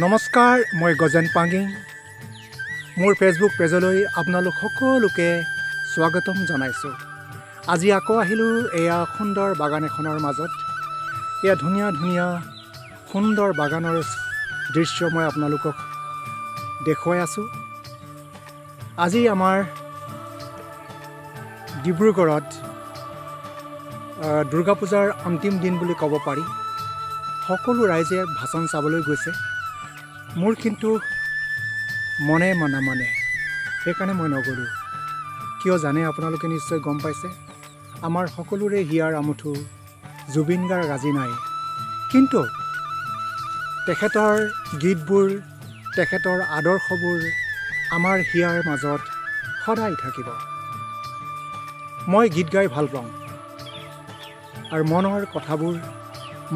নমস্কাৰ, মই গজেন পাঙ্গিং। মোৰ ফেচবুক পেজলৈ আপোনালোক সকলোকে স্বাগতম জনাইছোঁ। আজি আকৌ আহিলোঁ এয়া সুন্দৰ বাগান এখনৰ মাজত। এয়া ধুনীয়া ধুনীয়া সুন্দৰ বাগানৰ দৃশ্য মই আপোনালোকক দেখুৱাই আছোঁ। আজি আমাৰ ডিব্ৰুগড়ত দুৰ্গা পূজাৰ অন্তিম দিন বুলি ক'ব পাৰি। সকলো ৰাইজে ভাষণ চাবলৈ গৈছে। মোৰ কিন্তু মনে নামানে, সেইকাৰণে মই নগ'লোঁ। কিয় জানে আপোনালোকে নিশ্চয় গম পাইছে, আমাৰ সকলোৰে হিয়াৰ আমুঠু জুবিন গাৰ্গ আজি নাই। কিন্তু তেখেতৰ গীতবোৰ, তেখেতৰ আদৰ্শবোৰ আমাৰ হিয়াৰ মাজত সদায় থাকিব। মই গীত গাই ভাল পাওঁ আৰু মনৰ কথাবোৰ,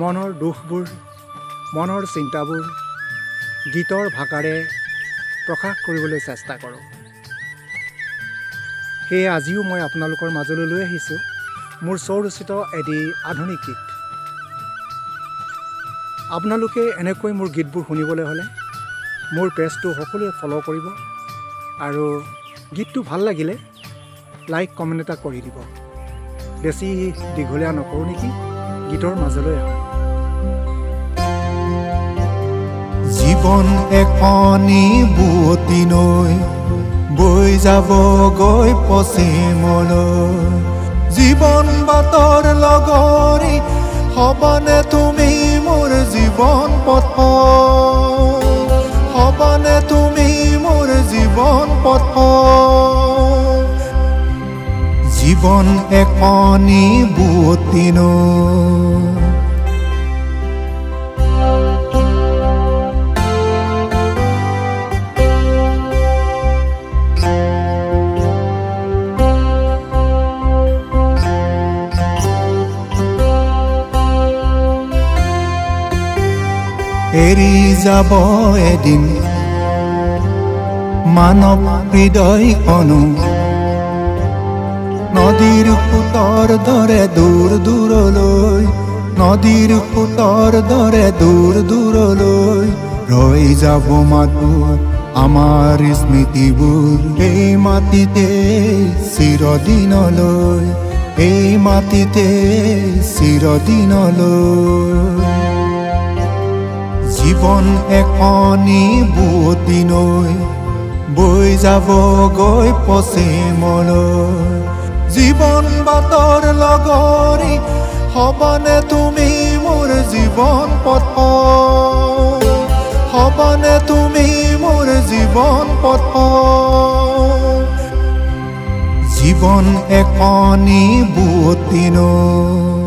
মনৰ দুখবোৰ, মনৰ চিন্তাবোৰ গীতৰ ভাষাৰে প্ৰকাশ কৰিবলৈ চেষ্টা কৰোঁ। সেয়ে আজিও মই আপোনালোকৰ মাজলৈ লৈ আহিছোঁ মোৰ স্বৰচিত এটি আধুনিক গীত। আপোনালোকে এনেকৈ মোৰ গীতবোৰ শুনিবলৈ হ'লে মোৰ পেজটো সকলোৱে ফ'ল' কৰিব আৰু গীতটো ভাল লাগিলে লাইক কমেণ্ট এটা কৰি দিব। বেছি দীঘলীয়া নকৰোঁ নেকি, গীতৰ মাজলৈ আহোঁ। জীৱন এখনি বুৱতী নৈ বৈ যাব গৈ পশ্চিমলৈ। জীৱন বাটৰ লগৰী হবানে তুমি মোৰ জীৱন পথ, হবানে তুমি মোৰ জীৱন পথ। জীৱন এখনি বুৱতী নৈ। এৰি যাব এদিন মানৱ হৃদয়খনো, নদীৰ সোঁতৰ দৰে দূৰ দূৰলৈ, নদীৰ সোঁতৰ দৰে দূৰ দূৰলৈ ৰৈ যাব মাথো আমাৰ স্মৃতিবোৰ। এই মাটিতে চিৰদিনলৈ, এই মাটিতে চিৰদিনলৈ। জীৱন এখনি বুৱতী নৈ বৈ যাব গৈ পশ্চিমলৈ। জীৱন বাটৰ লগৰী হবানে তুমি মোৰ জীৱন পথ, হবানে তুমি মোৰ জীৱন পথ। জীৱন এখনি বুৱতী নৈ।